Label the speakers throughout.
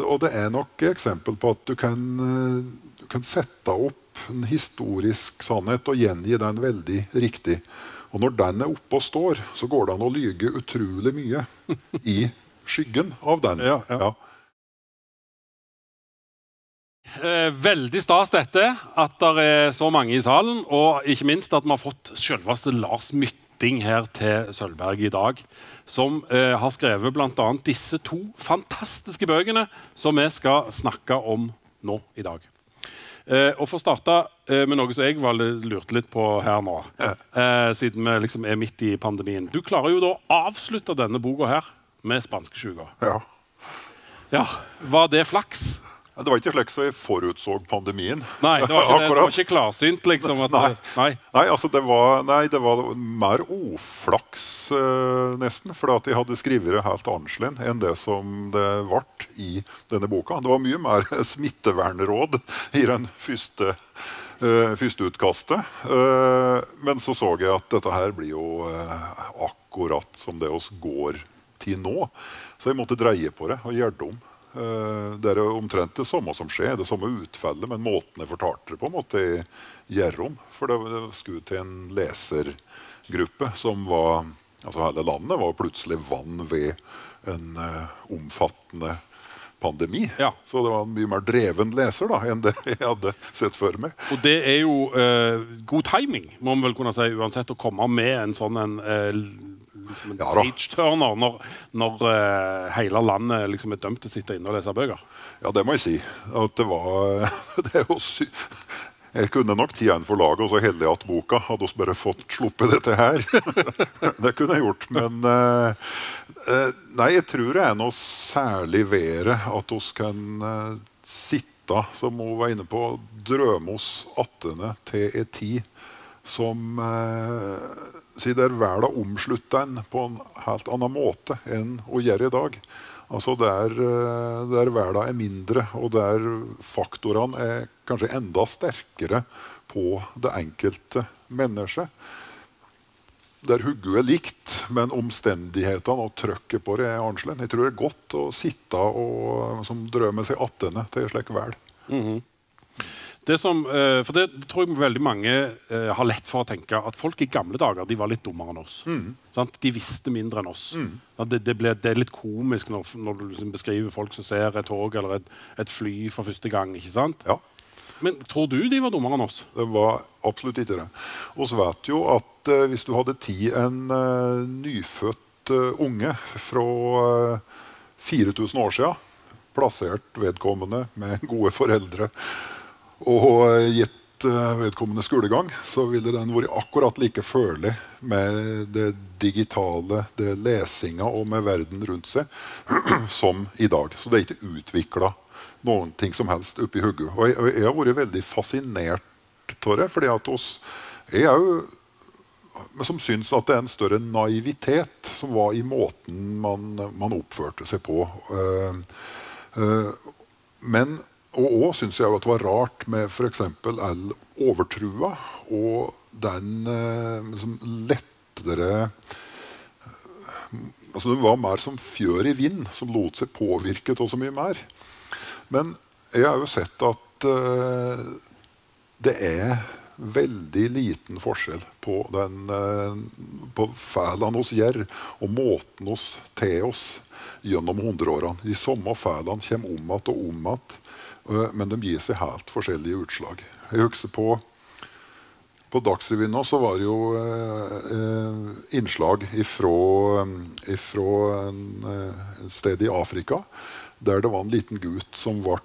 Speaker 1: Og det nok eksempel på at du kan sette opp en historisk sannhet og gjengi den veldig riktig. Og når den oppe og står, så går det an å lyge utrolig mye i skyggen av den. Ja.
Speaker 2: Veldig stas dette, at det så mange i salen, og ikke minst at vi har fått selveste Lars Mytting her til Sølvberget i dag, som har skrevet blant annet disse 2 fantastiske bøkene som vi skal snakke om nå i dag. Og for å starte med noe som jeg lurte litt på her nå, siden vi liksom midt i pandemien. Du klarer jo da å avslutte denne boka her med spanskesjuka. Ja, var det flaks?
Speaker 1: Det var ikke slik så jeg forutså pandemien.
Speaker 2: Nei, det var ikke klarsynt, liksom.
Speaker 1: Nei, altså det var mer oflaks nesten, for at jeg hadde skrivet det helt annerledes enn det som det ble i denne boka. Det var mye mer smittevernråd i den første utkastet. Men så jeg at dette her blir jo akkurat som det oss går til nå. Så jeg måtte dreie på det og gjøre det om. Det omtrent det samme som skjer, det samme utfallet, men måten jeg fortalte det på måtte jeg gjøre om. For det skulle til en lesergruppe som var, altså hele landet var plutselig vann ved en omfattende pandemi. Ja. Så det var en mye mer dreven leser da, enn det jeg hadde sett for meg.
Speaker 2: Og det jo god timing, må man vel kunne si, uansett å komme med en sånn liksom en page-turner når hele landet liksom dømt til å sitte inne og lese bøker.
Speaker 1: Ja, det må jeg si. At det var jeg kunne nok tida en forlag og så heldig at boka hadde oss bare fått sluppet dette her. Det kunne jeg gjort, men nei, jeg tror det noe særlig være at oss kan sitte, som hun var inne på, drømme oss attene til en tid som der verden omslutter en på en helt annen måte enn å gjøre i dag. Altså der verden mindre, og der faktorene kanskje enda sterkere på det enkelte mennesket. Der hugget likt, men omstendighetene og trøkket på det annerledes. Jeg tror det godt å sitte og drømme seg attene til slik vel.
Speaker 2: Det for det tror jeg veldig mange har lett for å tenke at folk i gamle dager de var litt dummere enn oss. Sant? De visste mindre enn oss. Det litt komisk når du liksom beskriver folk som ser et tog eller et fly for første gang. Ikke sant?
Speaker 1: Ja.
Speaker 2: Men tror du de var dummere enn oss?
Speaker 1: Det var absolutt ikke det. Og så vet jo at hvis du hadde en nyfødt unge fra 4000 år siden, plassert vedkommende med gode foreldre, og gitt vedkommende skolegang, så ville den vært akkurat like følelig med det digitale, det lesinga og med verden rundt seg, som i dag. Så det ikke utviklet noen ting som helst oppi hugget. Og jeg har vært veldig fascinert av det, fordi at jeg jo som synes at det en større naivitet som var i måten man oppførte seg på. Men og også synes jeg at det var rart med for eksempel all overtrua og den lettere altså det var mer som fjør i vind som lot seg påvirket og så mye mer. Men jeg har jo sett at det veldig liten forskjell på på fælene hos gjør og måten hos til oss gjennom 100-årene. De samme fælene kommer om at og om at, men de gir seg helt forskjellige utslag. Jeg husker på Dagsrevyen så var det jo innslag ifra en sted i Afrika, der det var en liten gutt som ble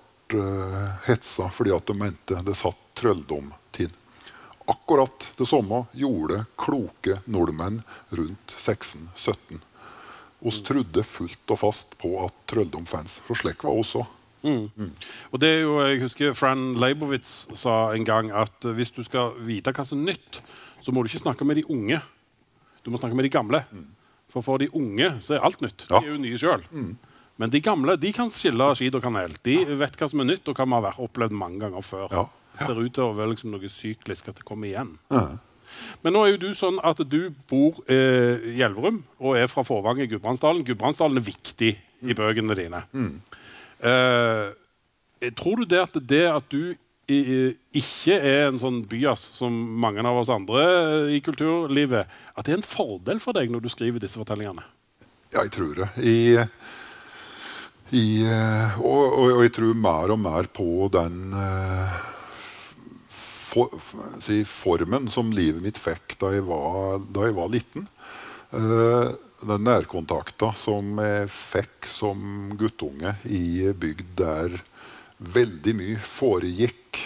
Speaker 1: hetsa fordi at de mente det satt trølldom til. Akkurat det samme gjorde kloke nordmenn rundt 1617. Oss trodde fullt og fast på at trølldom fanns, for slik var oss også.
Speaker 2: Og det jo, jeg husker Fran Leibowitz sa en gang at hvis du skal vite hva som nytt, så må du ikke snakke med de unge. Du må snakke med de gamle. For de unge så alt nytt. De jo nye selv. Men de gamle, de kan skille skid og kanel. De vet hva som nytt og hva man har opplevd mange ganger før. Det ser ut til å være liksom noe syklisk at det kommer igjen. Men nå jo du sånn at du bor i Elverum og fra Fårvang i Gudbrandsdalen. Gudbrandsdalen viktig i bøkene dine. Tror du det at du ikke en sånn byas som mange av oss andre i kulturlivet, at det en fordel for deg når du skriver disse fortellingene?
Speaker 1: Ja, jeg tror det. Og jeg tror mer og mer på den formen som livet mitt fikk da jeg var liten. Den nærkontakta som jeg fikk som guttunge i bygd der veldig mye foregikk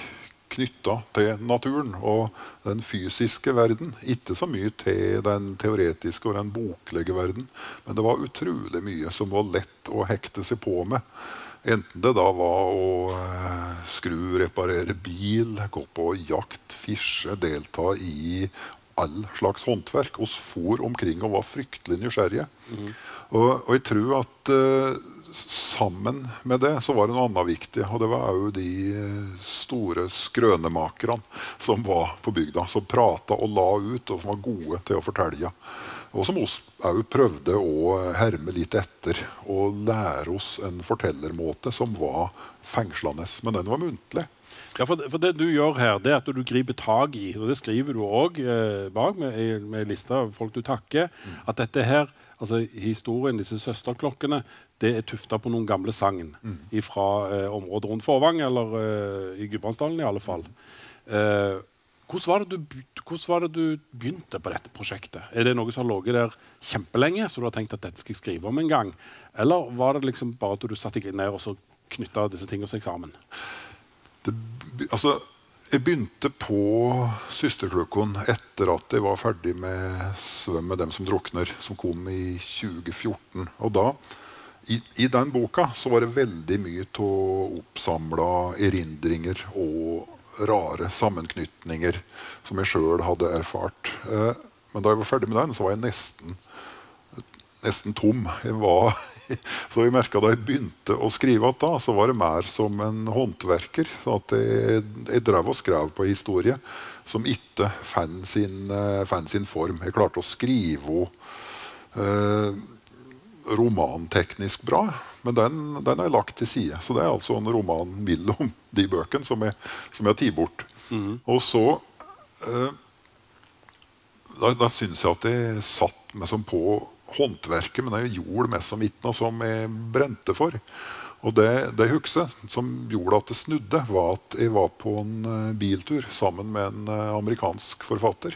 Speaker 1: knyttet til naturen og den fysiske verden. Ikke så mye til den teoretiske og den boklige verden, men det var utrolig mye som var lett å hekte seg på med. Enten det da var å skru, reparere bil, gå på jakt, fische, delta i all slags håndverk. Oss for omkring og var fryktelig nysgjerrige. Og jeg tror at sammen med det så var det noe annet viktig, og det var jo de store skrønemakerne som var på bygda, som pratet og la ut, og som var gode til å fortelle. Og som oss jo prøvde å herme litt etter, og lære oss en fortellermåte som var fengslende, men den var muntlig.
Speaker 2: Ja, for det du gjør her, det at du griper tag i, og det skriver du også bak med lista av folk du takker, at dette her, altså historien, disse søsterklokkene, det tuftet på noen gamle sangen fra området rundt Fåvang, eller i Gudbrandsdalen i alle fall. Hvordan var det du begynte på dette prosjektet? Er det noe som har ligget der kjempelenge, så du har tenkt at dette skal jeg skrive om en gang? Eller var det liksom bare at du satte deg ned og så knyttet disse tingene seg sammen?
Speaker 1: Jeg begynte på Søsterklokken etter at jeg var ferdig med Svøm med dem som drukner, som kom i 2014. Og da, i den boka, så var det veldig mye til oppsamlet erindringer og rare sammenknytninger som jeg selv hadde erfart. Men da jeg var ferdig med den, så var jeg nesten tom. Så jeg merket da jeg begynte å skrive at da, så var det mer som en håndverker. Så at jeg drev og skrev på historie som ikke fann sin form. Jeg klarte å skrive romanteknisk bra, men den har jeg lagt til side. Så det er altså en roman mellom de bøkene som jeg har tatt bort. Og så da synes jeg at jeg satt meg som på håndverket, men jeg gjorde mest som ikke noe som jeg brente for. Og det jeg husker som gjorde at det snudde, var at jeg var på en biltur sammen med en amerikansk forfatter.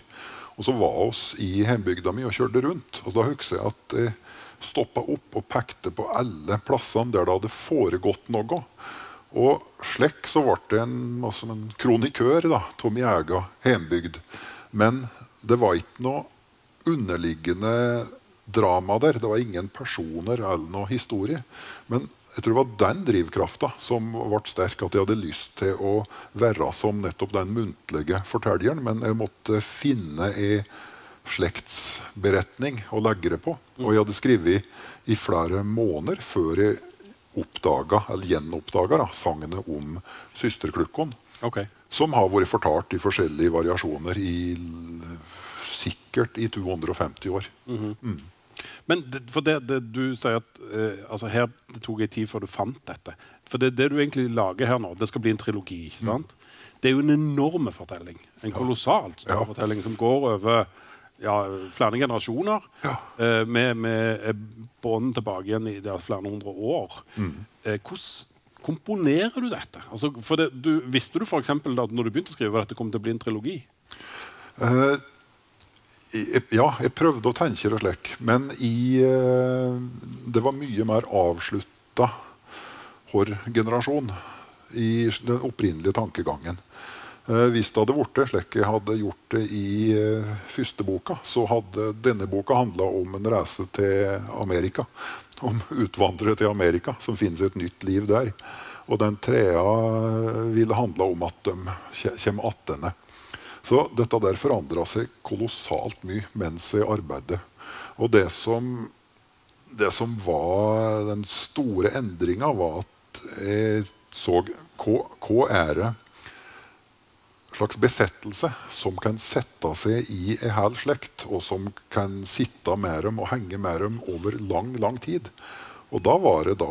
Speaker 1: Og så var oss i hjembygda mi og kjørte rundt. Og da husker jeg at jeg stoppet opp og pekte på alle plassene der det hadde foregått noe. Og slik så ble det en kronikør da, av min egen hjembygd. Men det var ikke noe underliggende drama der. Det var ingen personer eller noe historie. Men jeg tror det var den drivkraften som ble sterk, at jeg hadde lyst til å være som nettopp den muntlige fortelleren, men jeg måtte finne en slektsberetning å legge det på. Og jeg hadde skrevet i flere måneder før jeg gjenoppdaget sangene om Søsterklokken, som har vært fortalt i forskjellige variasjoner sikkert i 250 år.
Speaker 2: Men for det du sier at altså her det tok en tid før du fant dette. For det du egentlig lager her nå, det skal bli en trilogi, sant? Det er jo en enorme fortelling. En kolossalt stor fortelling som går over flere generasjoner, med bånden tilbake igjen i flere hundre år. Hvordan komponerer du dette? Altså, visste du for eksempel da når du begynte å skrive at det kom til å bli en trilogi?
Speaker 1: Ja, jeg prøvde å tenke det slik, men det var mye mer avsluttet for generasjon i den opprinnelige tankegangen. Hvis det hadde vært slik jeg hadde gjort det i første boka, så hadde denne boka handlet om en reise til Amerika, om utvandrere til Amerika, som finnes et nytt liv der. Og den trea ville handle om at de kommer attende. Så dette der forandret seg kolossalt mye mens jeg arbeidet. Og det som var den store endringen var at jeg så hva er det slags besettelse som kan sette seg i en hel slekt, og som kan sitte med dem og henge med dem over lang tid. Og da var det da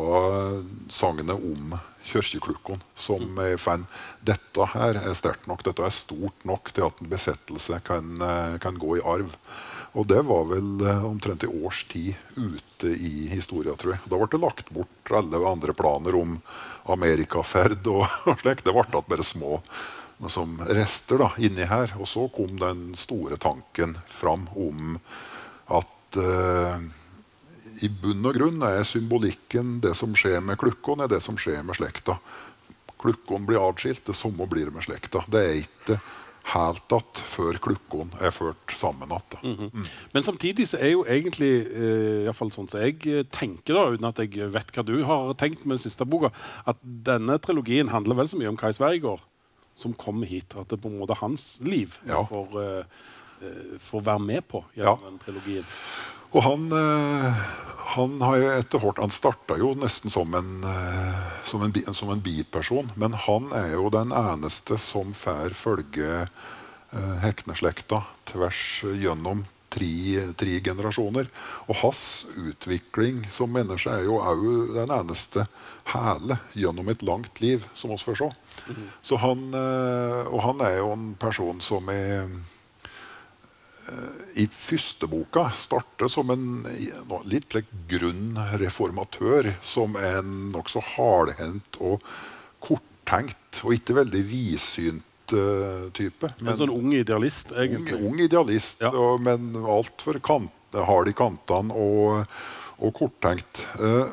Speaker 1: sangene om kyrkjeklukkon som jeg fann. Dette her sterkt nok, dette stort nok til at en besettelse kan gå i arv. Og det var vel omtrent i års tid ute i historien, tror jeg. Da ble det lagt bort alle andre planer om Amerikaferd og slik. Det ble at bare små som rester da, inni her. Og så kom den store tanken fram om at i bunn og grunn symbolikken det som skjer med klukkon, det som skjer med slekta. Klukkon blir adskilt, det samme blir det med slekta. Det ikke helt at før klukkon ført sammen at.
Speaker 2: Men samtidig så jo egentlig, i hvert fall sånn som jeg tenker da, uten at jeg vet hva du har tenkt med den siste boka, at denne trilogien handler vel så mye om Kai Sverigård, som kom hit, at det på en måte hans liv får være med på gjennom den trilogien.
Speaker 1: Og han har jo etter hvert, han startet jo nesten som en biperson, men han jo den eneste som får følge Hekneslekta tvers gjennom tre generasjoner. Og hans utvikling som menneske jo den eneste hele gjennom et langt liv, som oss får se. Så han jo en person som i første boka starter som en litt grunn reformatør, som en nok så hardhendt og korttenkt og ikke veldig vidsynt type.
Speaker 2: En sånn ung idealist, egentlig.
Speaker 1: Ung idealist, men alt for hard i kantene og korttenkt.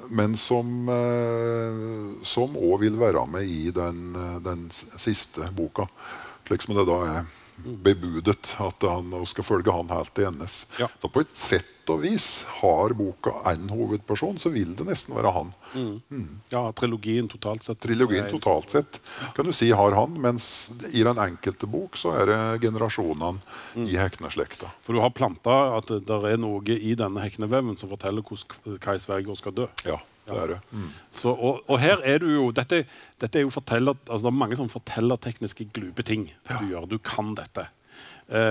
Speaker 1: Men som også vil være med i den siste boka. Slik som det da bebudet at han skal følge han helt til endes. Så på et sett og vis har boka en hovedperson, så vil det nesten være han.
Speaker 2: Ja, trilogien totalt sett.
Speaker 1: Trilogien totalt sett, kan du si, har han, mens i den enkelte bok så det generasjonene i Hekneslekta.
Speaker 2: For du har plantet at det noe i denne hekneveven som forteller hvordan Kai Sverigård skal dø.
Speaker 1: Ja. Det.
Speaker 2: Så, og her du jo, dette jo forteller, altså det mange som forteller tekniske glube ting du gjør, du kan dette.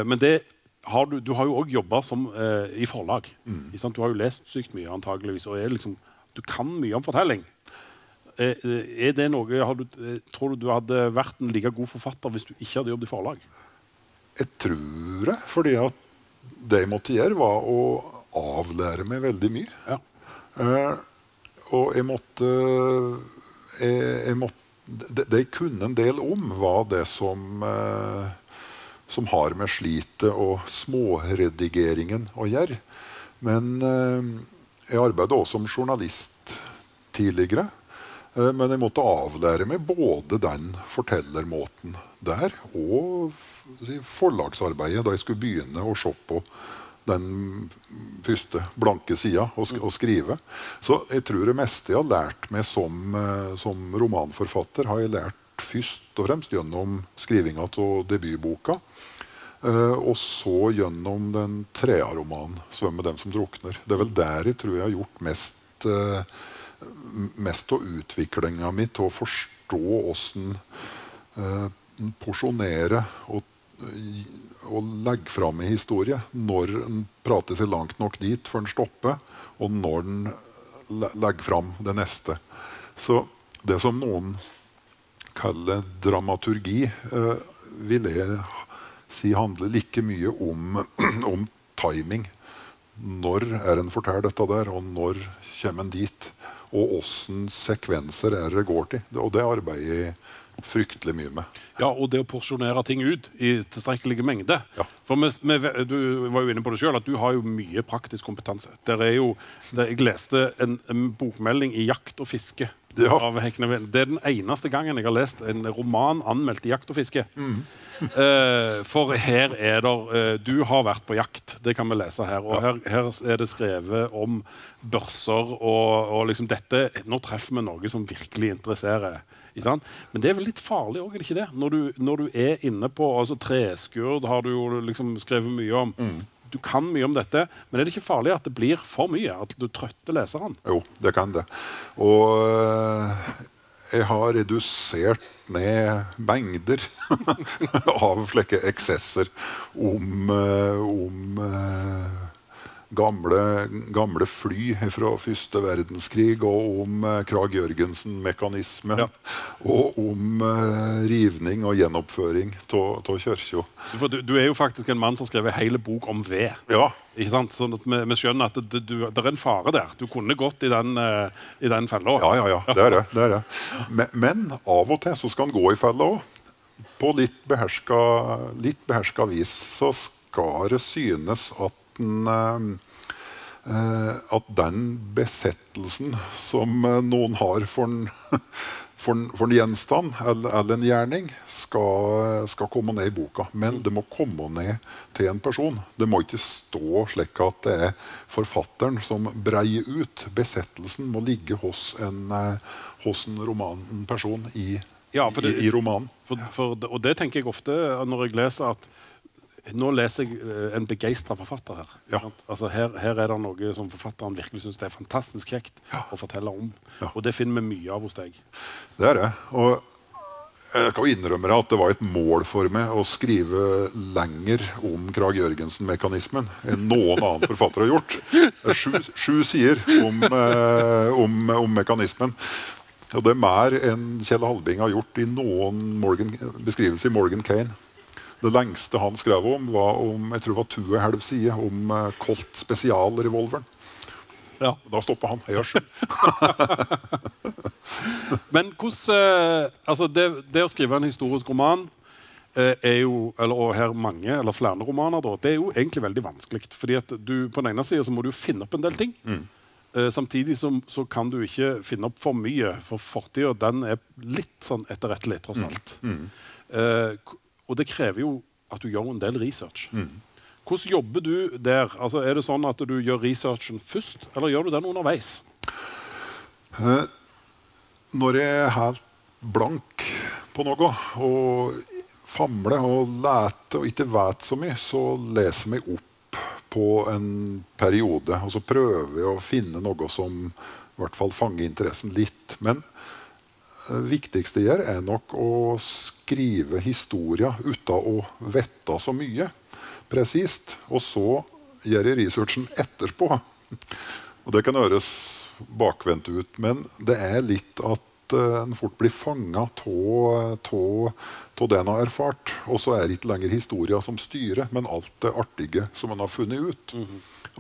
Speaker 2: Men du har jo også jobbet som i forlag. Du har jo lest sykt mye antageligvis, og liksom, du kan mye om fortelling. Det noe, tror du hadde vært en like god forfatter hvis du ikke hadde jobbet i forlag?
Speaker 1: Jeg tror det, fordi at det jeg måtte gjøre var å avlære meg veldig mye. Og jeg måtte det jeg kunne en del om var det som har med slitet og småredigeringen å gjøre. Men jeg arbeidet også som journalist tidligere. Men jeg måtte avlære meg både den fortellermåten der og forlagsarbeidet da jeg skulle begynne å se på den første blanke sida og skrive. Så jeg tror det meste jeg har lært meg som romanforfatter har jeg lært først og fremst gjennom skrivinga av debutboka, og så gjennom den tredje romanen, 'Svømme dem som drukner'. Det vel der jeg tror jeg har gjort mest av utviklinga mi til å forstå hvordan porsjonere og legge fram i historie når en prater seg langt nok dit før en stopper, og når en legger fram det neste. Så det som noen kaller dramaturgi, vil jeg si handler like mye om timing. Når en forteller dette der, og når kommer en dit, og hvordan sekvenser det går til. Og det arbeider jeg fryktelig mye med.
Speaker 2: Ja, og det å porsjonere ting ut i tilstrekkelig mengde. For du var jo inne på det selv, at du har jo mye praktisk kompetanse. Jeg leste en bokmelding i Jakt og fiske av Hekneveven. Det den eneste gangen jeg har lest en roman anmeldt i Jakt og fiske. For her du har vært på jakt, det kan vi lese her. Og her det skrevet om børser og liksom dette. Nå treffer vi noe som virkelig interesserer. Men det vel litt farlig også, ikke det? Når du inne på treskurd har du jo liksom skrevet mye om. Du kan mye om dette, men det ikke farlig at det blir for mye? At du trøtter leseren?
Speaker 1: Jo, det kan det. Og jeg har redusert ned mengder av slike eksesser om gamle fly fra første verdenskrig, og om Krag Jørgensen-mekanismen, og om rivning og gjenoppføring av kirka.
Speaker 2: For du jo faktisk en mann som skrev en hele bok om ved.
Speaker 1: Ja.
Speaker 2: Ikke sant? Sånn at vi skjønner at det en fare der. Du kunne gått i den fella.
Speaker 1: Ja, det er det. Men av og til så skal han gå i fella også. På litt beherska vis så skal det synes at den besettelsen som noen har for en gjenstand eller en gjerning skal komme ned i boka. Men det må komme ned til en person. Det må ikke stå slik at det er forfatteren som breier ut. Besettelsen må ligge hos en person i romanen.
Speaker 2: Og det tenker jeg ofte når jeg leser at nå leser jeg en begeistret forfatter her.
Speaker 1: Ja.
Speaker 2: Altså her det noe som forfatteren virkelig synes det fantastisk kjekt å fortelle om.
Speaker 1: Ja.
Speaker 2: Og det finner vi mye av hos deg.
Speaker 1: Det er det. Og jeg kan innrømme at det var et mål for meg å skrive lenger om Krag Jørgensen-mekanismen enn noen annen forfatter har gjort. Det er 7 sider om mekanismen. Og det er mer enn Kjell Halbing har gjort i noen beskrivelse i Morgan Kane. Det lengste han skrev om var jeg tror det var 2,5 sider om Colt spesialrevolveren.
Speaker 2: Ja.
Speaker 1: Da stoppet han. Jeg har 7.
Speaker 2: Men hvordan, altså det å skrive en historisk roman jo, og her mange, eller flere romaner da, det jo egentlig veldig vanskelig. Fordi at på den ene siden så må du finne opp en del ting. Samtidig så kan du ikke finne opp for mye, for fortiden den litt sånn etterrettelig, tross alt. Og det krever jo at du gjør en del research. Hvordan jobber du der? Altså, det sånn at du gjør researchen først, eller gjør du den underveis?
Speaker 1: Når jeg helt blank på noe, og famler og leter og ikke vet så mye, så leser jeg meg opp på en periode, og så prøver jeg å finne noe som i hvert fall fanger interessen litt. Men det viktigste jeg gjør nok å skrive historier uten å vette så mye presist, og så gjør jeg researchen etterpå. Og det kan høres bakvendt ut, men det litt at en fort blir fanget av det en har erfart. Og så det ikke lenger historier som styrer, men alt det artige som en har funnet ut.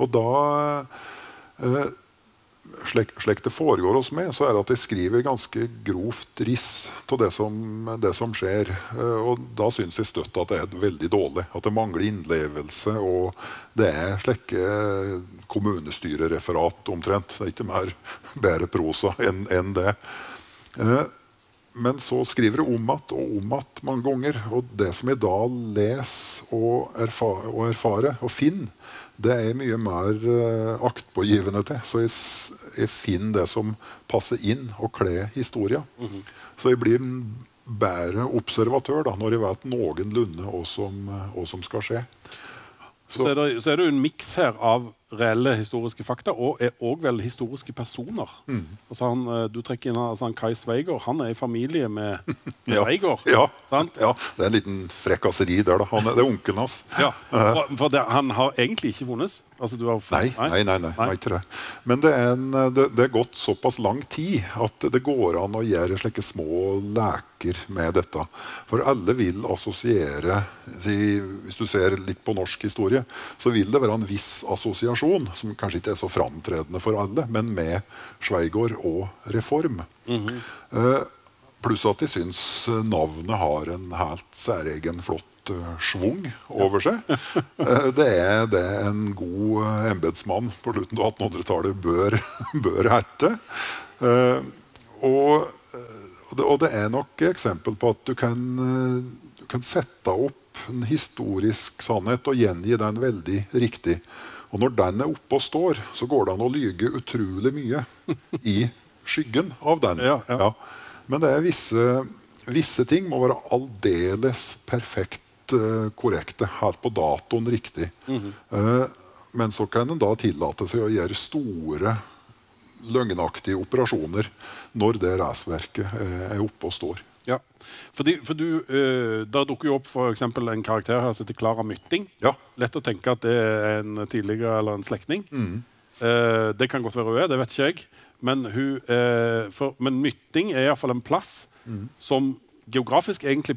Speaker 1: Og da, slik det foregår hos meg, så det at jeg skriver ganske grovt riss av det som skjer. Og da synes jeg støtt at det veldig dårlig, at det mangler innlevelse, og det slike kommunestyrereferat omtrent. Det ikke mer bedre prosa enn det. Men så skriver jeg om at mange ganger, og det som jeg da leser og erfarer og finner, det mye mer aktpågivende til. Så jeg finner det som passer inn og kler historien. Så jeg blir en bedre observatør da, når jeg vet noenlunde hva som skal skje.
Speaker 2: Så det jo en miks her av reelle historiske fakta, og også vel historiske personer. Altså du trekker inn Kai Sveigård, han i familie med Sveigård.
Speaker 1: Ja,
Speaker 2: sant?
Speaker 1: Ja, det en liten frekkaseri der da. Det onkelen hans.
Speaker 2: Ja, for han har egentlig ikke vunnet. Altså,
Speaker 1: nei, ikke det. Men det gått såpass lang tid at det går an å gjøre slike små leker med dette. For alle vil assosiere, hvis du ser litt på norsk historie, så vil det være en viss assosiasjon, som kanskje ikke så framtredende for alle, men med Sveigård og reform. Pluss at de synes navnet har en helt særegen flott svung over seg. Det en god embetsmann på slutten av 1800-tallet bør hette. Og det nok eksempel på at du kan sette opp en historisk sannhet og gjengi den veldig riktig. Og når den oppe og står, så går det an å lyge utrolig mye i skyggen av den. Ja. Men det visse ting må være aldeles perfekt korrekte, helt på datoen riktig. Men så kan en da tillate seg å gjøre store, løgnaktige operasjoner når det reisverket oppe og står.
Speaker 2: Ja, for der dukker jo opp for eksempel en karakter her som heter Clara Mytting.
Speaker 1: Ja.
Speaker 2: Lett å tenke at det en tidligere eller en slektning. Det kan godt være hun det vet ikke jeg. Men, men Mytting i hvert fall en plass som geografisk egentlig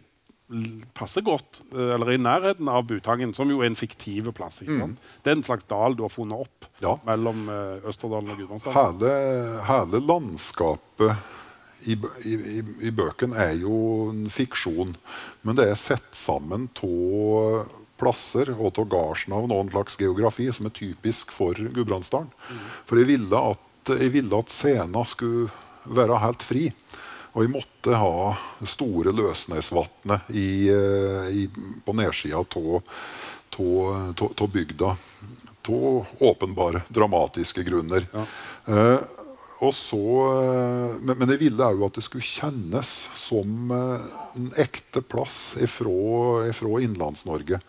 Speaker 2: passer godt, eller i nærheten av Butangen, som jo en fiktive plass. Ikke sant? Det en slags dal du har funnet opp mellom Østerdalen og Gudbrandsdalen.
Speaker 1: Hele landskapet i bøken jo en fiksjon, men det sett sammen av plasser og av gardsnavn og en slags geografi som typisk for Gudbrandsdalen. For jeg ville at scenen skulle være helt fri. Og jeg måtte ha store Løsnesvatnet på nedsida av bygda, av åpenbare, dramatiske grunner. Men jeg ville også at det skulle kjennes som en ekte plass fra Innlands-Norge.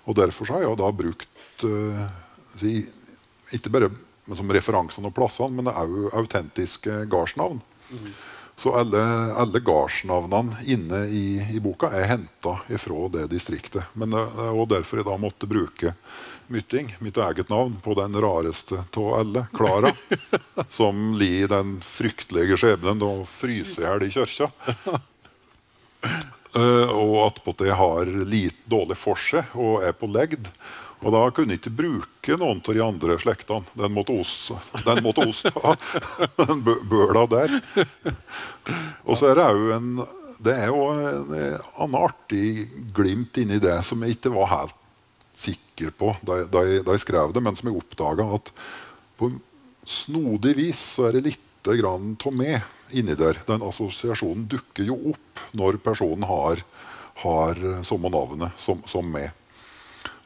Speaker 1: Og derfor har jeg da brukt, ikke bare som referanser og plassene, men også autentiske gardsnavn. Så alle gardsnavnene inne i boka hentet fra det distriktet. Men og derfor jeg da måtte bruke Mytting, mitt eget navn, på den rareste av alle, Clara, som lir den fryktelige skjebnen å fryse ihjel i kirka. Og attpåtil det har litt dårlig for seg og på legd. Og da kunne jeg ikke bruke noen av de andre slektene. Den måtte oss ha. Den bøla der. Og så det jo en annen artig glimt inni det som jeg ikke var helt sikker på da jeg skrev det, men som jeg oppdaget at på snodig vis så det litt grann av meg inni der. Den assosiasjonen dukker jo opp når personen har samme navnet som meg.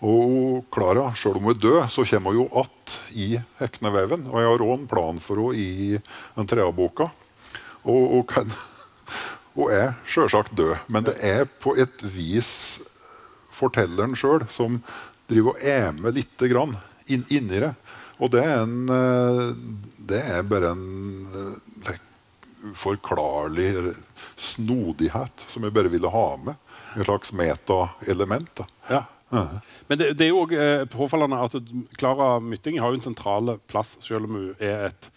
Speaker 1: Og Clara, selv om hun død, så kommer hun jo att i Hekneveven. Og jeg har også en plan for henne i den tredje boka. Og hun selvsagt død. Men det på et vis fortelleren selv som driver og med litt grann inni det. Og det bare en uforklarlig snodighet som jeg bare ville ha med. En slags meta-element.
Speaker 2: Ja. Men det jo også påfallende at Clara Mytting har jo en sentral plass, selv om hun et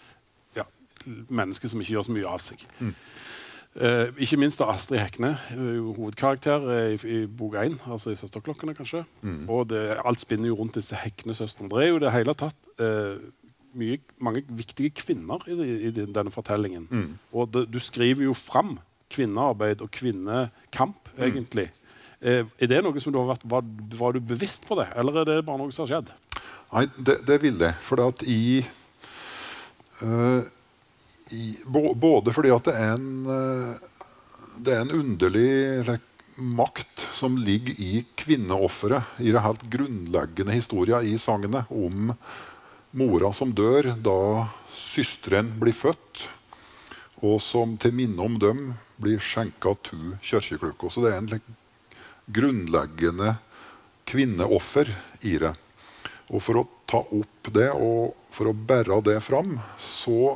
Speaker 2: menneske som ikke gjør så mye av seg. Ikke minst da Astrid Hekne, hovedkarakter i bok 1, altså i Søsterklokkene kanskje. Og alt spinner jo rundt disse Heknesøstrene. Det jo det hele tatt mange viktige kvinner i denne fortellingen. Og du skriver jo fram kvinnearbeid og kvinnekamp, egentlig. Det noe som du har var du bevisst på det, eller det bare noe som har skjedd?
Speaker 1: Nei, det vil jeg. For at både fordi at det en underlig makt som ligger i kvinneofferet, i det helt grunnleggende historien i sangene om mora som dør da søsteren blir født, og som til minne om dem blir skjenket 2 kirkeklokker. Så det en grunnleggende kvinneoffer i det. Og for å ta opp det, og for å bære det fram, så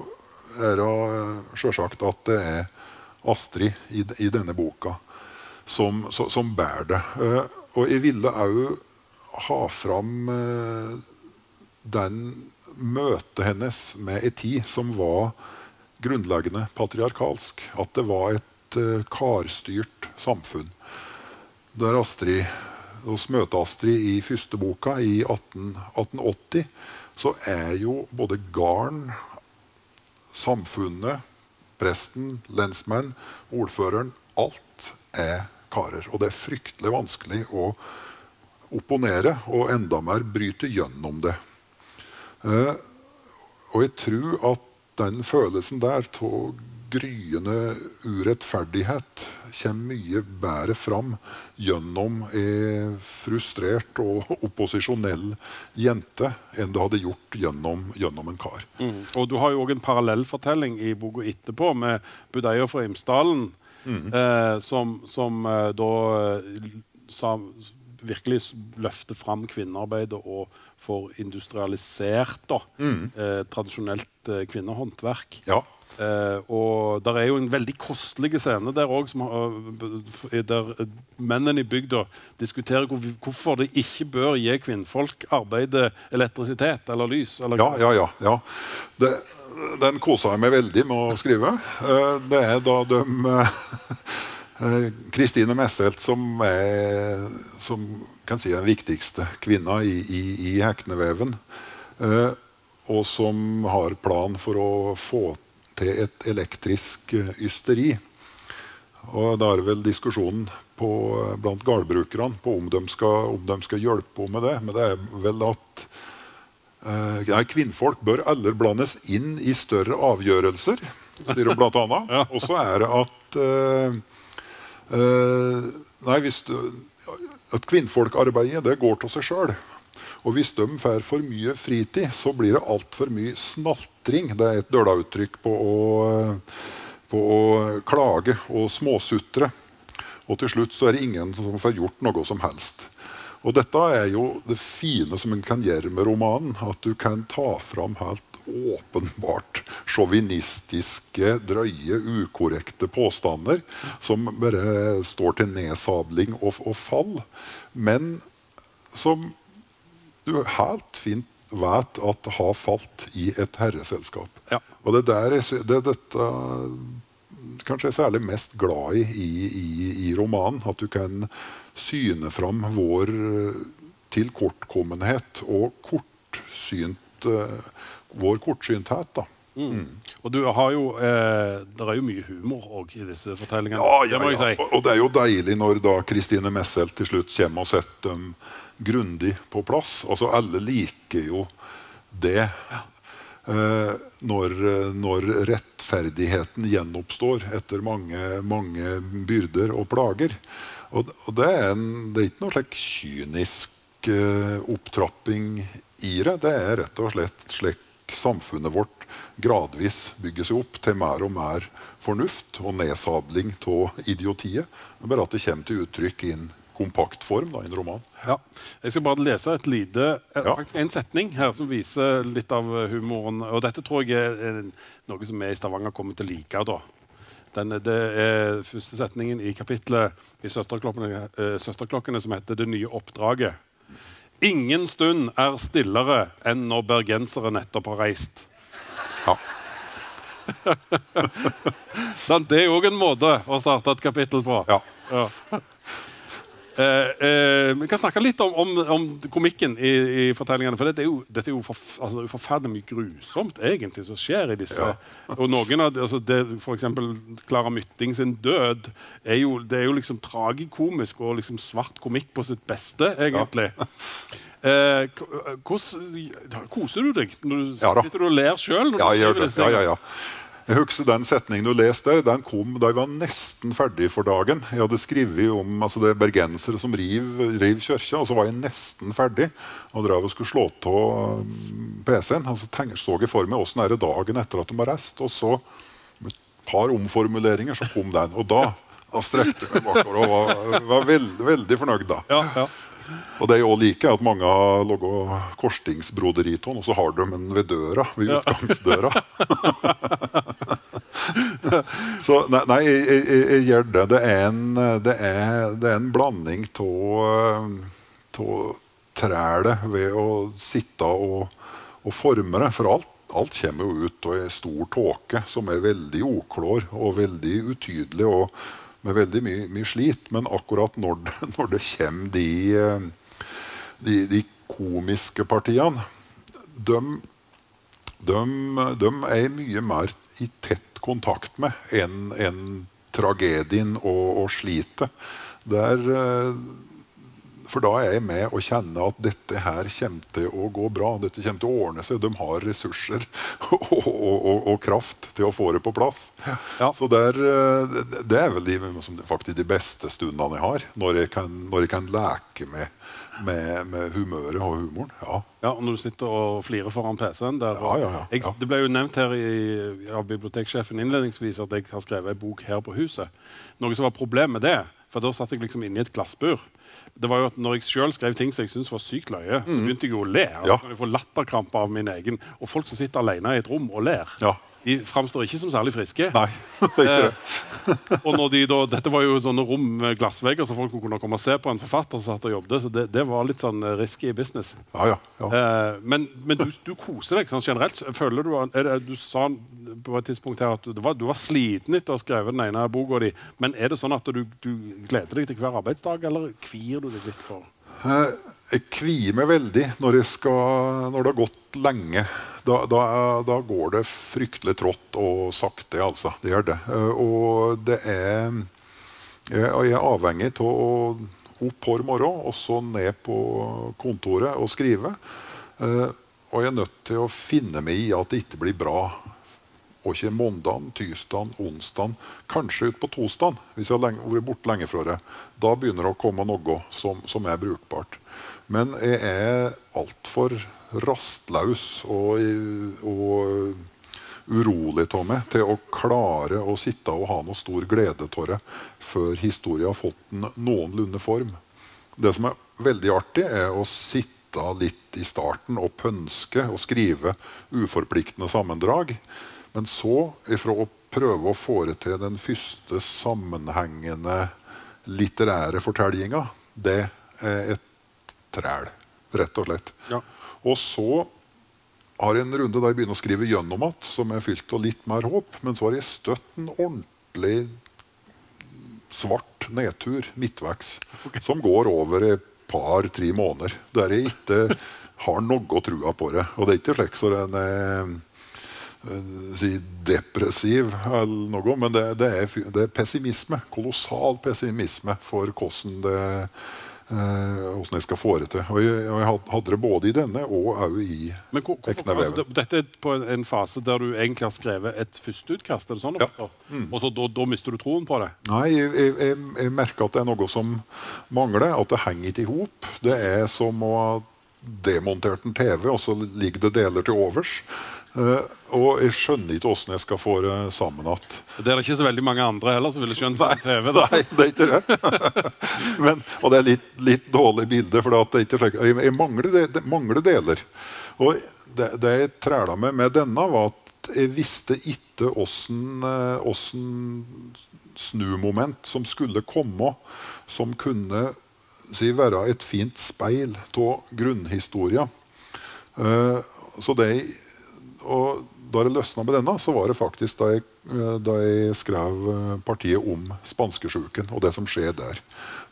Speaker 1: det selvsagt at det Astrid i denne boka som bærer det. Og jeg ville også ha fram den møtet hennes med en tid som var grunnleggende patriarkalsk. At det var et karstyrt samfunn. Der hos møter Astrid i første boka i 1880, så jo både garden, samfunnet, presten, lensmenn, ordføreren, alt karer. Og det fryktelig vanskelig å opponere, og enda mer bryte gjennom det. Og jeg tror at den følelsen der av gryende urettferdighet kommer mye bedre fram gjennom en frustrert og opposisjonell jente enn det hadde gjort gjennom en kar.
Speaker 2: Og du har jo også en parallellfortelling i boka etterpå med Budeia fra Imsdalen, som da virkelig løfter fram kvinnearbeidet og får industrialisert tradisjonelt kvinnehåndverk.
Speaker 1: Ja.
Speaker 2: Og der jo en veldig kostelig scene der også, der mennene i bygda diskuterer hvorfor de ikke bør gi kvinnfolk arbeide elektrisitet eller lys. Eller
Speaker 1: ja. Den koser jeg meg veldig med å skrive. Det da de... Kristine Messelt, som kan si den viktigste kvinna i hekneveven, og som har plan for å få til et elektrisk ysteri. Og det vel diskusjonen blant gårdbrukerne på om de skal hjelpe med det. Men det vel at kvinnfolk bør aldri blandes inn i større avgjørelser, sier de blant annet. Ja. Og så det at kvinnfolkarbeidet det går til seg selv. Og hvis de får for mye fritid, så blir det alt for mye snaltring. Det et dølauttrykk på å klage og småsutre. Og til slutt så det ingen som får gjort noe som helst. Og dette jo det fine som en kan gjøre med romanen, at du kan ta fram helt åpenbart sjåvinistiske, drøye, ukorrekte påstander som bare står til nedsabling og fall, men som du helt fint vet at har falt i et herreselskap. Ja. Og dette kanskje jeg særlig mest glad i romanen, at du kan syne fram vår tilkortkommenhet og vår kortsynthet da.
Speaker 2: Og du har jo det jo mye humor også i disse fortellingene.
Speaker 1: Det må jeg si. Og det jo deilig når da Kristine Messelt til slutt kommer og setter dem grundig på plass. Altså alle liker jo det når rettferdigheten gjenoppstår etter mange byrder og plager. Og det ikke noe slik kynisk opptrapping i det. Det rett og slett slik samfunnet vårt gradvis bygger seg opp til mer og mer fornuft og nedsabling av idiotiet. Men bare at det kommer til uttrykk i en kompakt form da, i en roman.
Speaker 2: Ja. Jeg skal bare lese faktisk en setning her som viser litt av humoren. Og dette tror jeg noe som vi i Stavanger kommer til å like da. Det første setningen i kapitlet i Søsterklokkene som heter Det nye oppdraget. Ingen stund stillere enn når bergensere nettopp har reist.
Speaker 1: Ja.
Speaker 2: Det jo også en måte å starte et kapittel på.
Speaker 1: Ja.
Speaker 2: Vi kan snakke litt om komikken i fortellingene, for dette jo forferdelig mye grusomt egentlig som skjer i disse. Ja. Og noen av for eksempel Clara Mytting sin død det jo liksom tragikomisk og liksom svart komikk på sitt beste egentlig. Ja. Koser du deg når du sitter og ler selv?
Speaker 1: Ja, jeg gjør det. Ja. Jeg husker den setningen du leste, den kom da jeg var nesten ferdig for dagen. Jeg hadde skrevet om det bergensere som riv kjørkja, og så var jeg nesten ferdig og drev og skulle slå av PC-en. Og så så jeg for meg hvordan det dagen etter at de var rest, og så med et par omformuleringer så kom den. Og da strekte jeg meg bakover og var veldig, veldig fornøyd da.
Speaker 2: Ja.
Speaker 1: Og det også like at mange har laget korsstingsbroderiton, og så har de en ved døra, ved utgangsdøra. Så nei, jeg gjør det. Det en blanding av trælet ved å sitte og forme det, for alt kommer jo ut og en stor tåke som veldig oklår og veldig utydelig og med veldig mye slit, men akkurat når det kommer de komiske partiene, de mye mer i tett kontakt med enn tragedien og slitet. For da jeg med å kjenne at dette her kommer til å gå bra, dette kommer til å ordne seg, de har ressurser og kraft til å få det på plass. Ja. Så det vel faktisk de beste stundene jeg har, når jeg kan leke med humøret og humoren.
Speaker 2: Ja, og når du sitter og flirer foran PC-en der.
Speaker 1: Ja.
Speaker 2: Det ble jo nevnt her av biblioteksjefen innledningsvis at jeg har skrevet en bok her på huset. Noe som var problem med det, for da satt jeg liksom inne i et glassbur. Det var jo at når jeg selv skrev ting som jeg synes var sykt løye, så begynte jeg jo å le. Så kan jeg få latterkrampe av min egen. Og folk som sitter alene i et rom og ler.
Speaker 1: Ja.
Speaker 2: de framstår ikke som særlig friske.
Speaker 1: Nei, det er ikke det.
Speaker 2: Og når de da, dette var jo sånne rom med glassvegger, så folk kunne komme og se på en forfatter som satt og jobbet, så det var litt sånn risky business.
Speaker 1: Ja.
Speaker 2: Men du koser deg sånn generelt. Føler du sa på et tidspunkt her at du var sliten etter å ha skrevet den ene boka di, men er det sånn at du gleder deg til hver arbeidsdag, eller kvier du deg litt for?
Speaker 1: Jeg kvier meg veldig når det har gått lenge. Da går det fryktelig trått og sakte, altså. Det gjør det. Og jeg er avhengig av å opp hver morgen, og så ned på kontoret og skrive. Og jeg er nødt til å finne meg i at det ikke blir bra. Og ikke måndagen, tirsdagen, onsdagen, kanskje ut på torsdagen, hvis jeg har vært borte lenge fra det. Da begynner det å komme noe som er brukbart. Men jeg er alt for rastløs og urolig av meg til å klare å sitte og ha noe stor glede av det før historien har fått en noenlunde form. Det som er veldig artig er å sitte litt i starten og pønske og skrive uforpliktende sammendrag. Men så, ifra å prøve å få det til den første sammenhengende litterære fortellinga, det er et træl, rett og slett.
Speaker 2: Ja.
Speaker 1: Og så har jeg en runde der jeg begynner å skrive gjennom at, som er fylt av litt mer håp, men så har jeg støtt en ordentlig svart nedtur, midtveis, som går over et par-tre måneder, der jeg ikke har noe trua på det. Og det er ikke slik så den depressiv eller noe, men det er pessimisme, kolossal pessimisme for hvordan jeg skal få det til. Og jeg hadde det både i denne og også i Hekneveven.
Speaker 2: Dette er på en fase der du egentlig har skrevet et førsteutkast, er det sånn? Ja. Og så da mister du troen på det?
Speaker 1: Nei, jeg merker at det er noe som mangler, at det henger ikke ihop. Det er som å ha demontert en TV, og så ligger det deler til overs. Og jeg skjønner ikke hvordan jeg skal få det sammen at...
Speaker 2: Det er ikke så veldig mange andre heller som ville skjønt på TV.
Speaker 1: Nei, det er ikke det. Og det er litt dårlig bilde, for det er ikke slik. Jeg mangler deler. Og det jeg træla med denne var at jeg visste ikke hvordan snumoment som skulle komme, som kunne være et fint speil av grunnhistorien. Så og da jeg løsnet med denne, så var det faktisk da jeg skrev partiet om spanskesjuken og det som skjer der.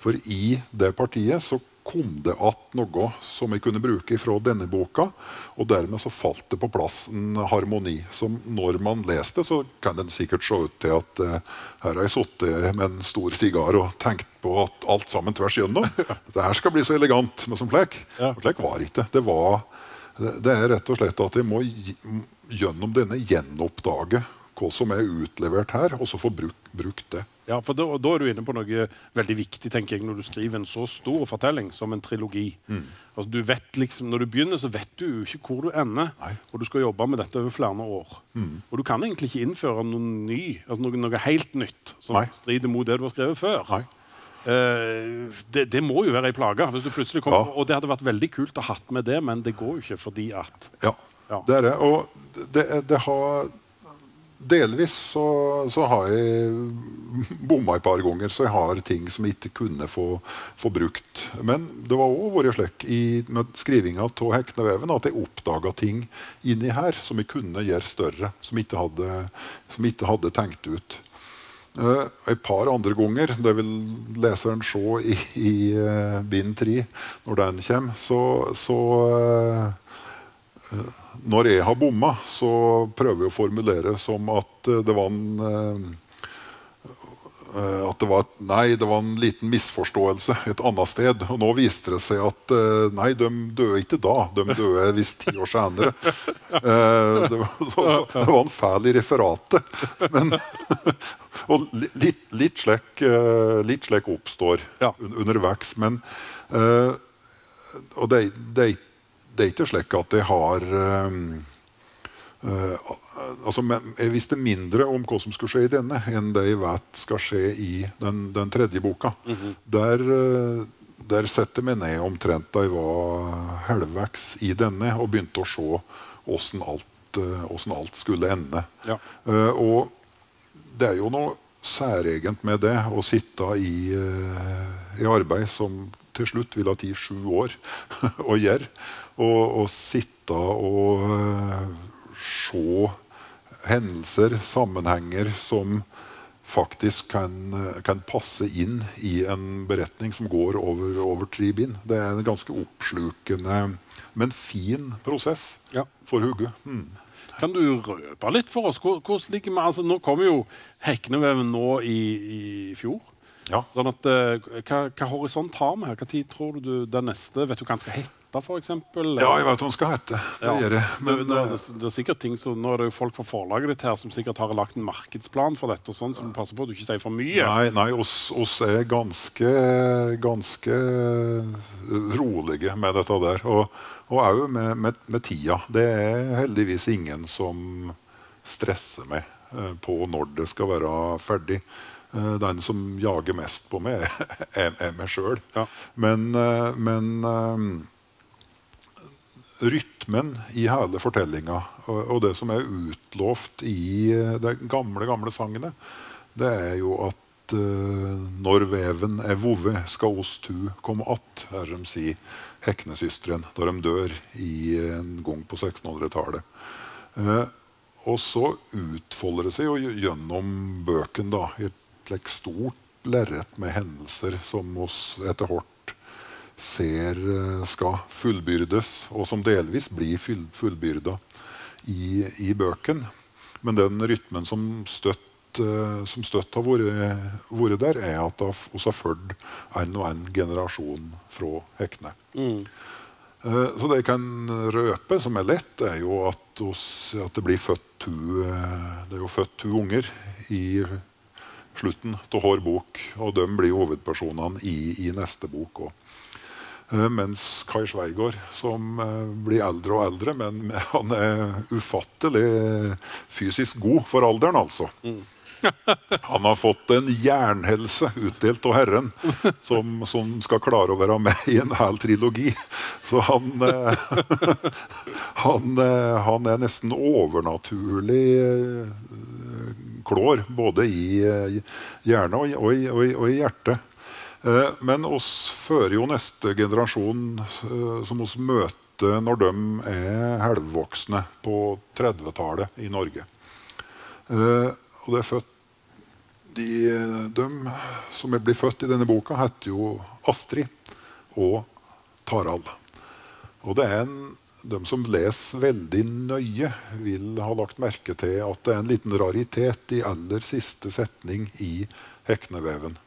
Speaker 1: For i det partiet så kom det at noe som jeg kunne bruke fra denne boka, og dermed så falt det på plass en harmoni, som når man leste så kan den sikkert se ut til at her har jeg suttet med en stor sigar og tenkt på at alt sammen tvers gjennom. Dette her skal bli så elegant, men som flek. Og flek var ikke. Det er rett og slett at jeg må gjennom denne gjenoppdage hva som er utlevert her, og så få brukt det.
Speaker 2: Ja, for da er du inne på noe veldig viktig, tenker jeg, når du skriver en så stor fortelling som en trilogi. Altså, du vet liksom, når du begynner, så vet du jo ikke hvor du ender, og du skal jobbe med dette over flere år. Og du kan egentlig ikke innføre noe helt nytt som strider mot det du har skrevet før.
Speaker 1: Nei.
Speaker 2: Det må jo være en plage hvis du plutselig kommer, og det hadde vært veldig kult å ha hatt med det, men det går jo ikke fordi at...
Speaker 1: Ja, det er det, og det har... Delvis så har jeg bommet et par ganger, så jeg har ting som jeg ikke kunne få brukt. Men det var også vært slik med skrivinga av Hekneveven at jeg oppdaget ting inni her som jeg kunne gjøre større, som jeg ikke hadde tenkt ut. Et par andre ganger, det vil leseren se i bind 3 når den kommer, så når jeg har bommet, så prøver jeg å formulere som at det var en liten misforståelse et annet sted. Og nå viste det seg at nei, de døde ikke da, de døde visst 10 år senere. Det var en feil i referatet. Og litt slik oppstår underveis. Men og det er ikke slik at jeg har jeg visste mindre om hva som skulle skje i denne enn det jeg vet skal skje i den tredje boka. Der setter jeg meg ned omtrent da jeg var halvveis i denne og begynte å se hvordan alt hvordan alt skulle ende.
Speaker 2: Ja.
Speaker 1: Og det er jo noe særegent med det å sitte i arbeid som til slutt vil ha tid 7 år å gjøre, og sitte og se hendelser, sammenhenger som faktisk kan passe inn i en beretning som går over 3 bind. Det er en ganske oppslukende, men fin prosess for Hugge.
Speaker 2: Kan du røpe litt for oss? Hvordan ligger vi? Altså, nå kommer jo Hekneveven nå i fjor.
Speaker 1: Ja.
Speaker 2: Sånn at, hva horisont har vi her? Hva tid tror du den neste? Vet du hva han skal hette, for eksempel?
Speaker 1: Ja, jeg vet hva han skal hette. Det gjør jeg. Men,
Speaker 2: det er sikkert ting som, nå er det jo folk fra forlaget ditt her som sikkert har lagt en markedsplan for dette, og sånn, så du passer på at du ikke sier for mye.
Speaker 1: Nei, oss er ganske rolige med dette der. Og også med tida. Det er heldigvis ingen som stresser meg på når det skal være ferdig. Den som jager mest på meg er meg selv. Ja. Men rytmen i hele fortellinga, og det som er utlovt i de gamle sangene, det er jo at når veven er vove, skal oss to komme att, her de sier Heknesysteren, da de dør en gang på 1600-tallet. Og så utfolder det seg jo gjennom bøken da, i et stort lerret med hendelser som oss etter hvert ser skal fullbyrdes, og som delvis blir fullbyrda i bøken. Men den rytmen som støtt har vært der, er at vi har ført en og en generasjon fra Hekne. Så det jeg kan røpe, som er lett, er jo at det blir født to unger i slutten av hver bok, og de blir hovedpersonene i neste bok også. Mens Kai Sveigård, som blir eldre og eldre, men han er ufattelig fysisk god for alderen, altså. Han har fått en jernhelse utdelt av Herren, som skal klare å være med i en hel trilogi. Så han er nesten overnaturlig klår, både i hjerne og i hjertet. Men oss fører jo neste generasjon som oss møter når de er halvvoksne på 30-tallet i Norge. Og det er født de som blir født i denne boka heter jo Astrid og Tarald. Og det er de som leser veldig nøye vil ha lagt merke til at det er en liten raritet i aller siste setning i Hekneveven.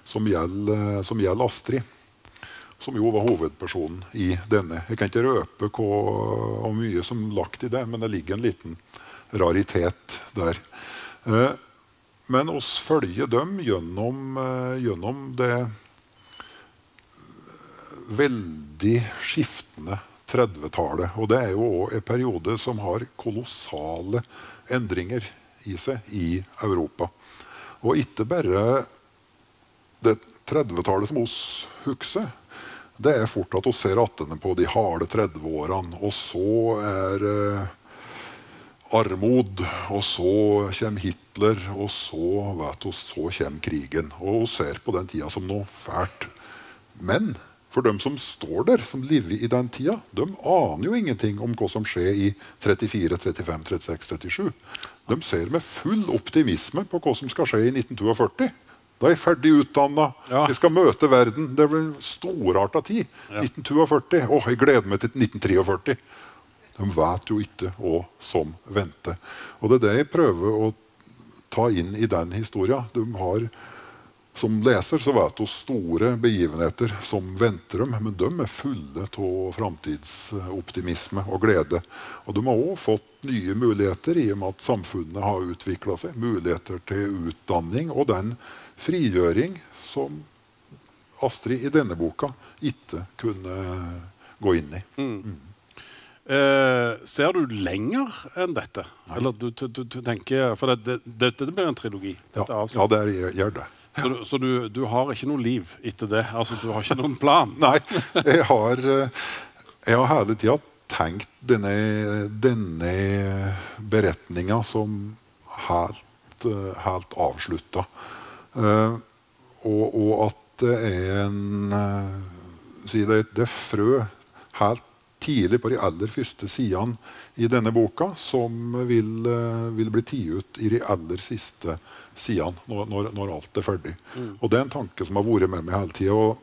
Speaker 1: Som gjelder Astrid, som jo var hovedpersonen i denne. Jeg kan ikke røpe hvor mye som lagt i det, men det ligger en liten raritet der. Men oss følger dem gjennom det veldig skiftende 30-tallet. Og det er jo også en periode som har kolossale endringer i seg i Europa. Og ikke bare det 30-tallet som oss husker, det er fort at vi ser attene på de harde 30-årene, og så er armod, og så kommer Hitler, og så kommer krigen. Og vi ser på den tida som noe fælt. Men for dem som står der, som lever i den tida, de aner jo ingenting om hva som skjer i 34, 35, 36, 37. De ser med full optimisme på hva som skal skje i 1942. Da er jeg ferdig utdannet. Ja. Jeg skal møte verden. Det blir en storartet tid. Ja. 1942. Jeg gleder meg til 1943. De vet jo ikke hva som venter. Og det er det jeg prøver å ta inn i den historien. De har, som leser så vet du store begivenheter som venter dem, men de er fulle av framtidsoptimisme og glede. Og de har også fått nye muligheter i og med at samfunnet har utviklet seg. Muligheter til utdanning og den frigjøring som Astrid i denne boka ikke kunne gå inn i.
Speaker 2: Ser du lenger enn dette? Nei. Eller du tenker, for dette blir en trilogi.
Speaker 1: Ja, det gjør det.
Speaker 2: Så du har ikke noe liv etter det? Altså, du har ikke noen plan?
Speaker 1: Nei, jeg har hele tiden tenkt denne beretningen som helt avsluttet. Og at det det frø helt tidlig på de aller første sidene i denne boka som vil bli tiet ut i de aller siste sidene når alt er ferdig. Og det en tanke som har vært med meg hele tiden, og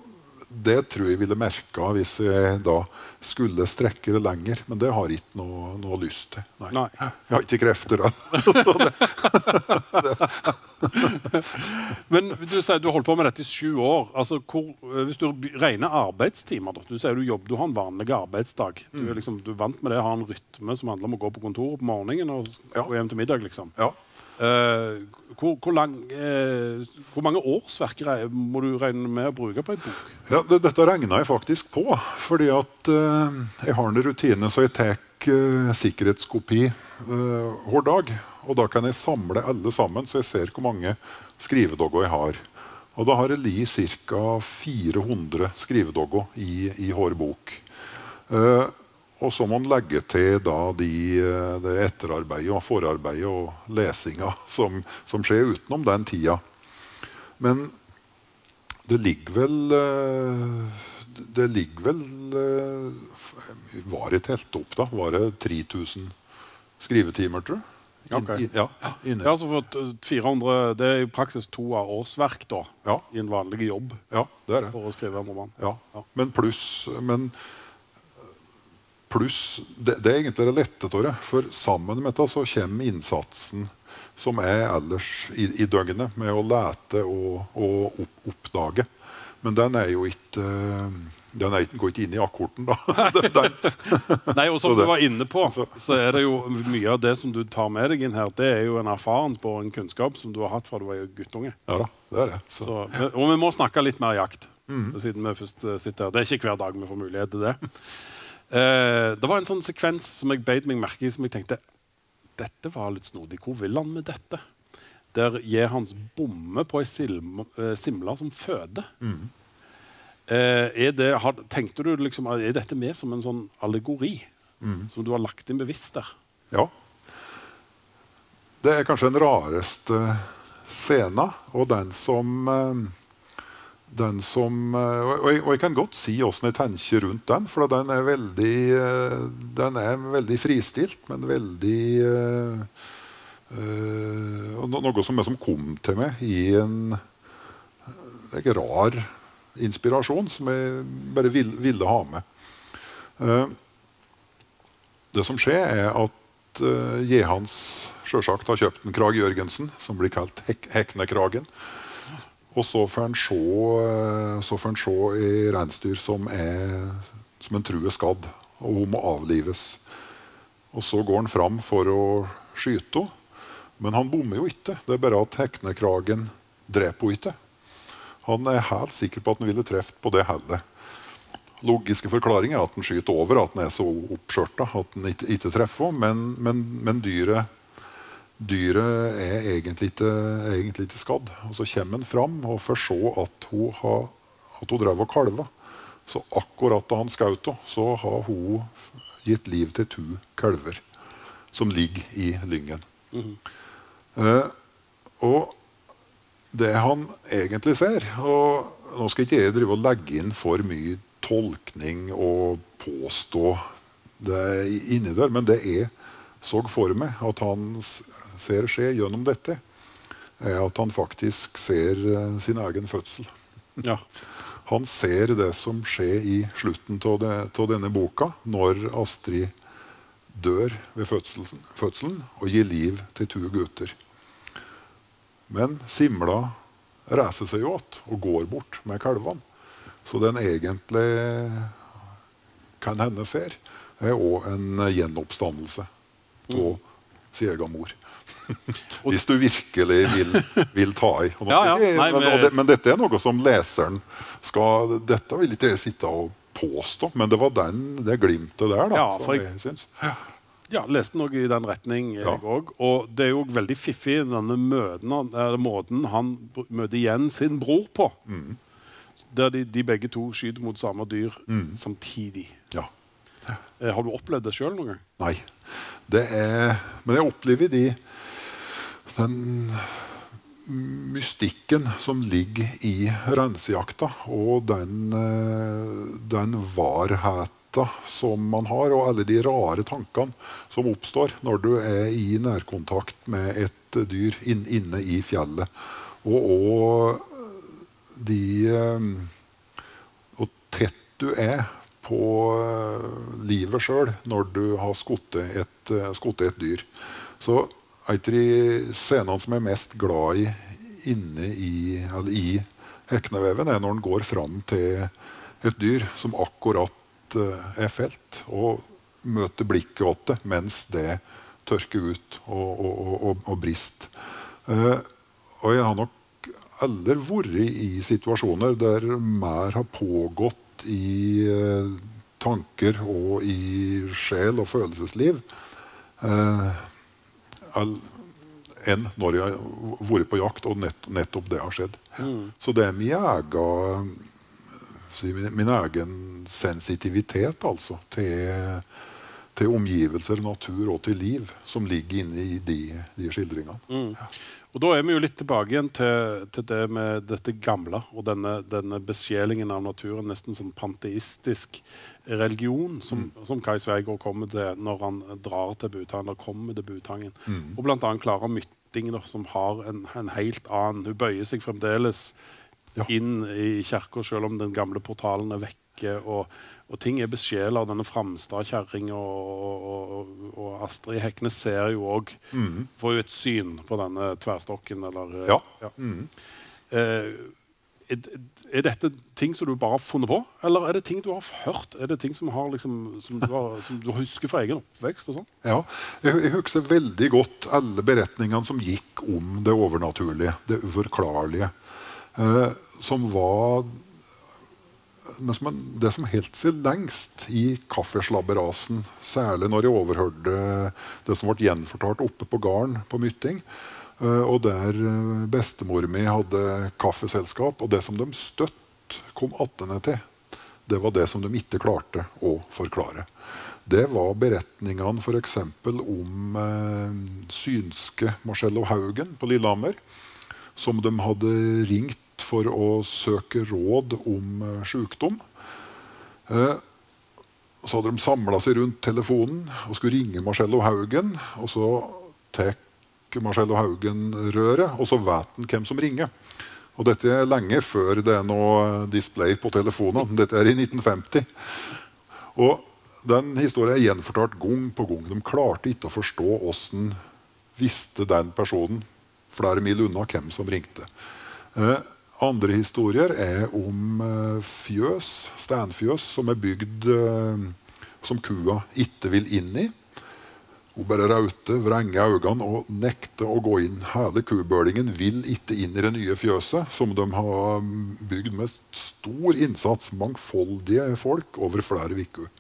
Speaker 1: det tror jeg ville merket hvis jeg da skulle strekke det lenger, men det har jeg ikke noe lyst til. Nei. Jeg har ikke krefter.
Speaker 2: Men du sier du har holdt på med dette i 7 år. Altså, hvis du regner arbeidstimer, du sier du har en vanlig arbeidsdag. Du er vant med det, har en rytme som handler om å gå på kontoret på morgenen og gå hjem til middag, liksom.
Speaker 1: Ja.
Speaker 2: Hvor mange årsverk må du regne med å bruke på en bok?
Speaker 1: Ja, dette regner jeg faktisk på, fordi at jeg har en rutine så jeg tar sikkerhetskopi hver dag, og da kan jeg samle alle sammen så jeg ser hvor mange skrivedogger jeg har. Og da har jeg ca. 400 skrivedogger i hver bok. Og så må man legge til da det etterarbeidet og forarbeidet og lesinga som skjer utenom den tida. Men det ligger vel var det telt opp da? Var det 3000 skrivetimer, tror jeg?
Speaker 2: Okay.
Speaker 1: Ja,
Speaker 2: så for 400, det er i praksis 2 årsverk da, i en vanlig jobb.
Speaker 1: Ja, det er det.
Speaker 2: For å skrive en roman.
Speaker 1: Ja. Men pluss, det er egentlig det lette, Tore, for sammen med det så kommer innsatsen som ellers i døgnet med å lete og oppdage. Men den går ikke inn i akkorden da.
Speaker 2: Nei, og som du var inne på, så er det jo mye av det som du tar med deg inn her, det er jo en erfaring på en kunnskap som du har hatt fra du var guttunge.
Speaker 1: Ja da, det er det.
Speaker 2: Og vi må snakke litt mer jakt, siden vi først sitter her. Det er ikke hver dag vi får mulighet til det. Det var en sånn sekvens som jeg beit meg merke i, som jeg tenkte, dette var litt snodig. Hvor vil han med dette? Der gir hans bomme på en simla som føde. Tenkte du liksom, er dette med som en sånn allegori som du har lagt inn bevisst der?
Speaker 1: Ja. Det er kanskje den rareste scenen, og og jeg kan godt si hvordan jeg tenker rundt den, for den er veldig fristilt, men veldig noe som kom til meg i en rar inspirasjon som jeg bare ville ha med. Det som skjer er at Jehans selvsagt har kjøpt en Krag Jørgensen, som blir kalt Heknekragen. Og så får han se i reinsdyr som en tror er skadd, og hun må avlives. Og så går han fram for å skyte henne, men han bommer jo ikke. Det er bare at Heknekragen dreper henne ikke. Han er helt sikker på at han ville treft på det hellet. Logiske forklaringen er at han skyter over, at han er så oppskjørtet at han ikke treffer, men dyret er egentlig ikke skadd. Og så kommer han fram og får se at hun drev og kalva. Så akkurat da han skjøt henne, så har hun gitt liv til 2 kalver som ligger i lyngen. Og det han egentlig ser, og nå skal ikke jeg drive og legge inn for mye tolkning og påstå det inni der, men det er så for meg at han ser skje gjennom dette, er at han faktisk ser sin egen fødsel.
Speaker 2: Ja.
Speaker 1: Han ser det som skjer i slutten av denne boka, når Astrid dør ved fødselen og gir liv til 2 gutter. Men simla reiser seg jo att og går bort med kalvene. Så den egentlig kan henne ser, er også en gjenoppstandelse av sin egen mor. Hvis du virkelig vil ta i. Men dette er noe som leseren skal... Dette vil ikke jeg sitte og påstå, men det var det glimtet der da, som jeg synes.
Speaker 2: Ja, leste noe i den retning jeg også. Og det er jo veldig fiffig denne måten han møter igjen sin bror på. Der de begge to skyter mot samme dyr samtidig.
Speaker 1: Ja.
Speaker 2: Har du opplevd det selv noen gang?
Speaker 1: Nei. Men jeg opplever den mystikken som ligger i rensejakta, og den varheten som man har, og alle de rare tankene som oppstår når du i nærkontakt med et dyr inne i fjellet. Og tett du på livet selv når du har skottet et dyr. Så et av de scenene som jeg er mest glad i inne i hekneveven når den går fram til et dyr som akkurat felt, og møter blikket åt det mens det tørker ut og brist. Og jeg har nok aldri vært i situasjoner der mer har pågått i tanker og i sjel og følelsesliv enn når jeg har vært på jakt, og nettopp det har skjedd. Så det min egen sensitivitet altså, til omgivelser, natur og til liv som ligger inne i de skildringene.
Speaker 2: Og da vi jo litt tilbake igjen til det med dette gamle og denne besjelingen av naturen, nesten som panteistisk religion som Kai Sveigård kommer til når han drar til Butangen, eller kommer til Butangen. Og blant annet Klara Mytting, som har en helt annen, hun bøyer seg fremdeles inn i kirka, selv om den gamle portalen vekke, og ting besjelet av denne Framstad-kjerring, og Astrid Heknes ser jo også, får jo et syn på denne tverrstokken, eller... dette ting som du bare har funnet på, eller det ting du har hørt? Det ting som du husker fra egen oppvekst og sånn?
Speaker 1: Ja, jeg husker veldig godt alle beretningene som gikk om det overnaturlige, det uforklarlige, som var det som helt seg lengst i kaffeslabberasen, særlig når jeg overhørte det som ble gjenfortalt oppe på gården på Mytting, og der bestemor mi hadde kaffeselskap, og det som de støtt kom attende til, det var det som de ikke klarte å forklare. Det var beretningene for eksempel om synske Marcello Haugen på Lillehammer, som de hadde ringt for å søke råd om sykdom. Så hadde de samlet seg rundt telefonen og skulle ringe Marcello Haugen, og så tek Marcello Haugen røret, og så vet han hvem som ringer. Og dette lenge før det noe display på telefonen. Dette i 1950. Og den historien gjenfortalt gang på gang. De klarte ikke å forstå hvordan visste den personen flere mil unna hvem som ringte. Andre historier om fjøs, stenfjøs, som bygd som kua ikke vil inn i. Hun bare raute, vrenge øynene og nekte å gå inn. Hele kubølingen vil ikke inn i det nye fjøset, som de har bygd med stor innsats, mangfoldige folk over flere uker.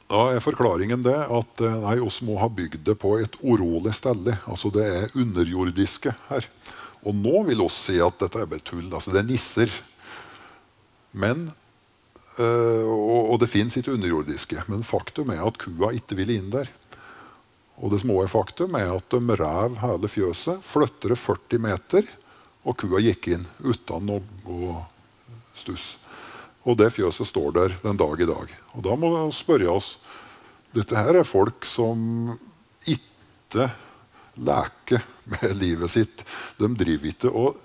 Speaker 1: Da forklaringen det at nei, oss må ha bygd det på et urolig sted. Altså det underjordiske her. Og nå vil oss si at dette bare tull. Altså det nisser. Men, og det finnes ikke underjordiske. Men faktum at kua ikke vil inn der. Og det som også faktum at de rev hele fjøset, flyttet det 40 meter, og kua gikk inn uten noe stuss. Og det fjøset står der den dag i dag. Og da må vi spørre oss, dette her folk som ikke leker med livet sitt. De driver ikke og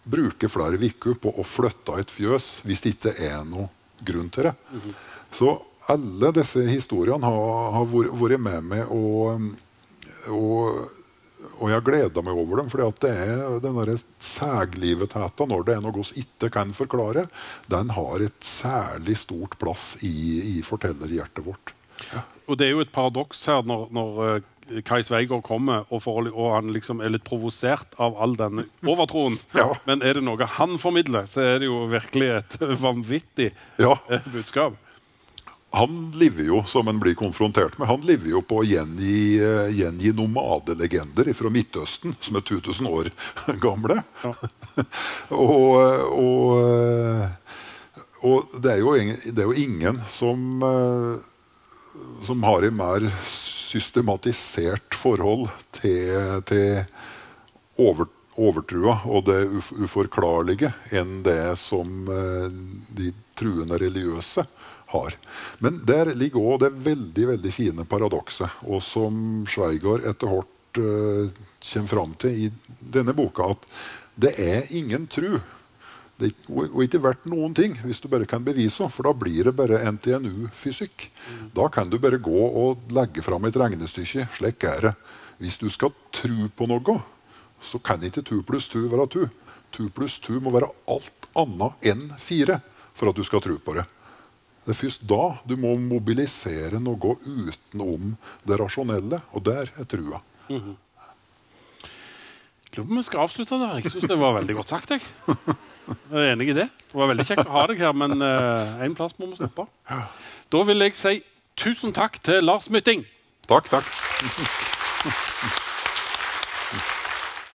Speaker 1: bruker flere uker på å flytte et fjøs hvis det ikke noe grunn til det. Så alle disse historiene har vært med meg, og jeg gleder meg over dem, fordi at det den der sæglivetheten når det noe vi ikke kan forklare, den har et særlig stort plass i fortellerhjertet vårt. Ja.
Speaker 2: Og det jo et paradoks her når Kai Sveigård kommer, og han liksom litt provosert av all denne overtroen. Men det noe han formidler, så det jo virkelig et vanvittig budskap. Han lever jo, som han blir konfrontert med, han lever jo på å gjengi nomadelegender fra Midtøsten, som 2000 år gamle.
Speaker 1: Og det er jo ingen som har et mer systematisert forhold til overtrua og det uforklarlige enn det som de truende religiøse har. Men der ligger også det veldig, veldig fine paradokset, og som Schweigaard etter hvert kommer fram til i denne boka, at det er ingen tru. Det er ikke verdt noen ting hvis du bare kan bevise, for da blir det bare NTNU-fysikk. Da kan du bare gå og legge fram et regnestykke, slik er det. Hvis du skal tro på noe, så kan ikke 2 pluss 2 være 2. 2 pluss 2 må være alt annet enn 4 for at du skal tro på det. Det er først da du må mobilisere noe utenom det rasjonelle, og der er trua.
Speaker 2: Jeg lurer på om vi skal avslutte der. Jeg synes det var veldig godt sagt, jeg. Jeg er enig i det. Det var veldig kjekt å ha deg her, men en plass må vi stoppe. Da vil jeg si tusen takk til Lars Mytting.
Speaker 1: Takk, takk.